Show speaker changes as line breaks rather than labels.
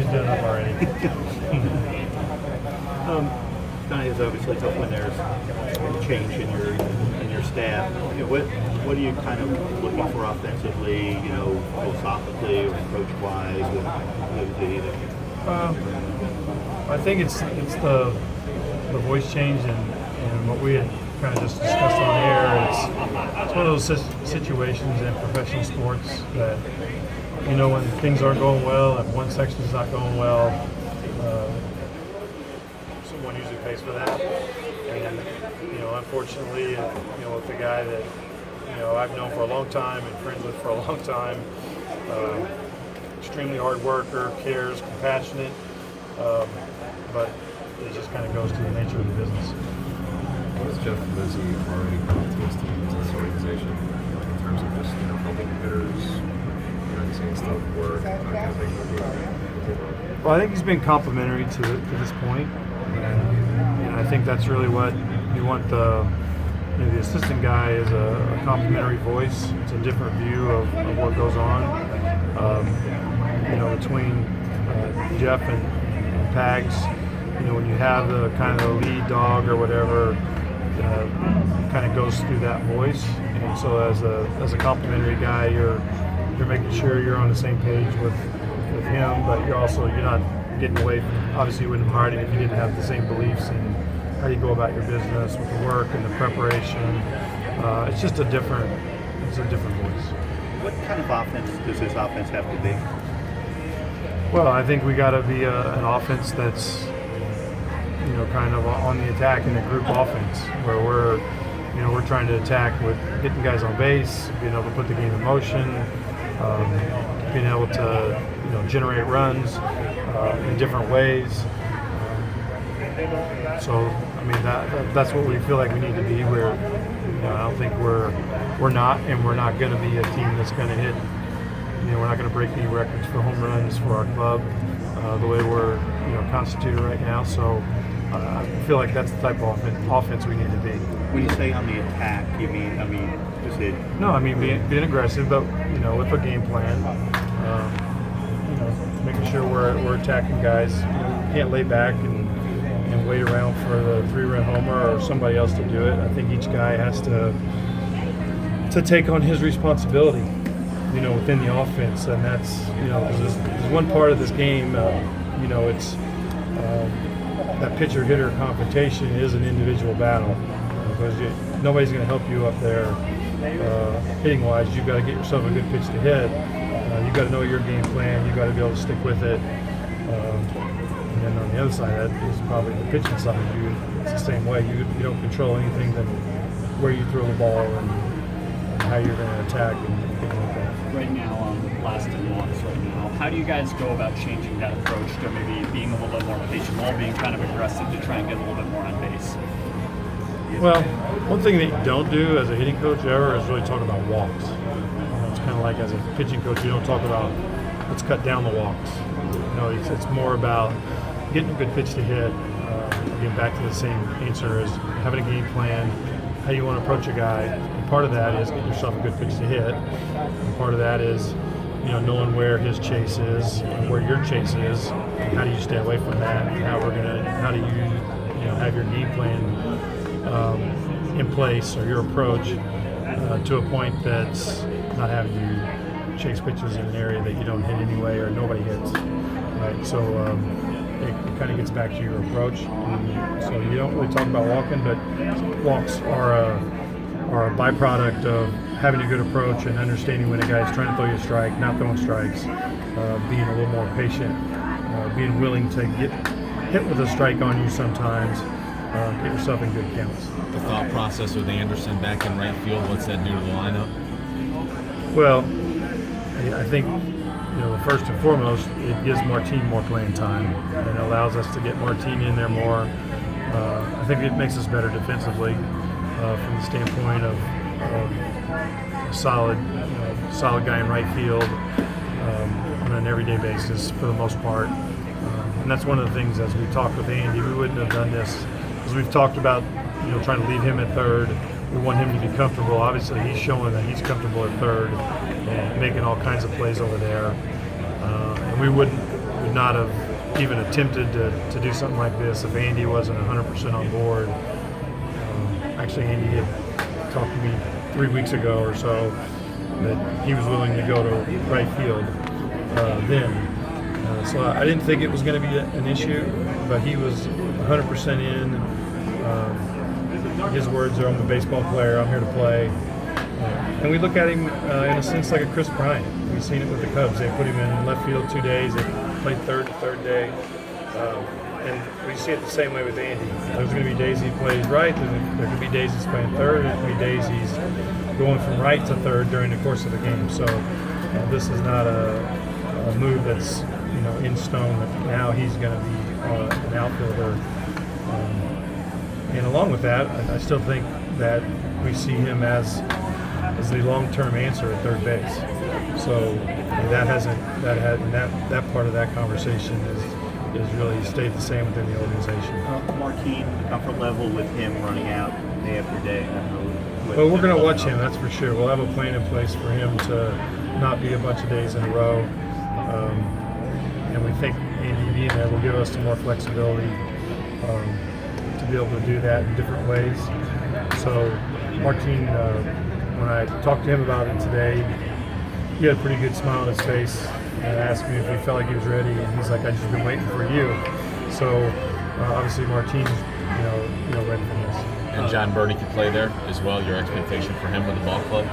used enough already.
It's obviously tough when there's a change in your staff. What are you kind of looking for offensively? Philosophically or approach-wise?
I think it's the voice change and what we had kind of just discussed on air. It's one of those situations in professional sports that when things aren't going well, if one section is not going well, someone usually pays for that. And unfortunately, with the guy that I've known for a long time and friends with for a long time, extremely hard worker, cares, compassionate, but it just kind of goes to the nature of the business.
What has Jeff Livesey already brought to this organization in terms of just helping hitters, seeing stuff work?
Well, I think he's been complimentary to this point, and I think that's really what you want. The assistant guy is a complimentary voice. It's a different view of what goes on. Between Jeff and Pags, when you have the kind of the lead dog or whatever, kind of goes through that voice. And so as a complimentary guy, you're making sure you're on the same page with him, but you're not getting away from, obviously you wouldn't have hired him if you didn't have the same beliefs in how you go about your business with the work and the preparation. It's just a different voice.
What kind of offense does this offense have to be?
Well, I think we got to be an offense that's kind of on the attack in a group offense where we're trying to attack with getting guys on base, being able to put the game in motion, being able to generate runs in different ways. So that's what we feel like we need to be. I don't think we're not, and we're not going to be a team that's going to hit. We're not going to break any records for home runs for our club the way we're constituted right now. So I feel like that's the type of offense we need to be.
When you say on the attack, you mean is it?
No, being aggressive, but with a game plan. Making sure we're attacking guys. You can't lay back and wait around for the 3-run homer or somebody else to do it. I think each guy has to take on his responsibility, within the offense, and that's there's one part of this game. It's that pitcher-hitter confrontation is an individual battle because nobody's going to help you up there hitting-wise. You've got to get yourself a good pitch to hit. You've got to know your game plan. You've got to be able to stick with it. And then on the other side, that is probably the pitching side. It's the same way. You don't control anything than where you throw the ball and how you're going to attack and things like that.
Right now, last in walks right now. How do you guys go about changing that approach to maybe being a little bit more patient while being kind of aggressive to try and get a little bit more on base?
Well, one thing that you don't do as a hitting coach ever is really talk about walks. It's kind of like as a pitching coach, you don't talk about let's cut down the walks. It's more about getting a good pitch to hit. Getting back to the same answer as having a game plan, how you want to approach a guy. And part of that is getting yourself a good pitch to hit. And part of that is knowing where his chase is and where your chase is. How do you stay away from that? And how do you have your game plan in place or your approach to a point that's not having you chase pitches in an area that you don't hit anyway or nobody hits. Right? So it kind of gets back to your approach. So you don't really talk about walking, but walks are a byproduct of having a good approach and understanding when a guy's trying to throw you a strike, not throwing strikes, being a little more patient, being willing to get hit with a strike on you sometimes, get yourself in good counts.
The thought process with Anderson back in right field, what's that do to the lineup?
Well, I think first and foremost, it gives Martin more playing time and allows us to get Martin in there more. I think it makes us better defensively from the standpoint of a solid guy in right field on an everyday basis for the most part. And that's one of the things as we talked with Andy, we wouldn't have done this because we've talked about trying to leave him at third. We want him to be comfortable. Obviously, he's showing that he's comfortable at third and making all kinds of plays over there. And we wouldn't would not have even attempted to do something like this if Andy wasn't 100% on board. Actually, Andy had talked to me 3 weeks ago or so that he was willing to go to right field then. So I didn't think it was going to be an issue, but he was 100% in. His words are, I'm a baseball player, I'm here to play. And we look at him in a sense like a Chris Bryant. We've seen it with the Cubs. They put him in left field 2 days, they played third the third day. And we see it the same way with Andy. There's going to be days he plays right, there could be days he's playing third, there could be days he's going from right to third during the course of the game. So this is not a move that's in stone that now he's going to be an outfielder. And along with that, I still think that we see him as the long-term answer at third base. So that part of that conversation is really stayed the same within the organization.
Martin, the comfort level with him running out day after day.
Well, we're going to watch him, that's for sure. We'll have a plan in place for him to not be a bunch of days in a row. And we think Andy being there will give us some more flexibility to be able to do that in different ways. So Martin, when I talked to him about it today, he had a pretty good smile on his face and asked me if he felt like he was ready, and he's like, "I just been waiting for you." So obviously Martin's ready for this.
And John Birdie could play there as well. Your expectation for him with the ball club?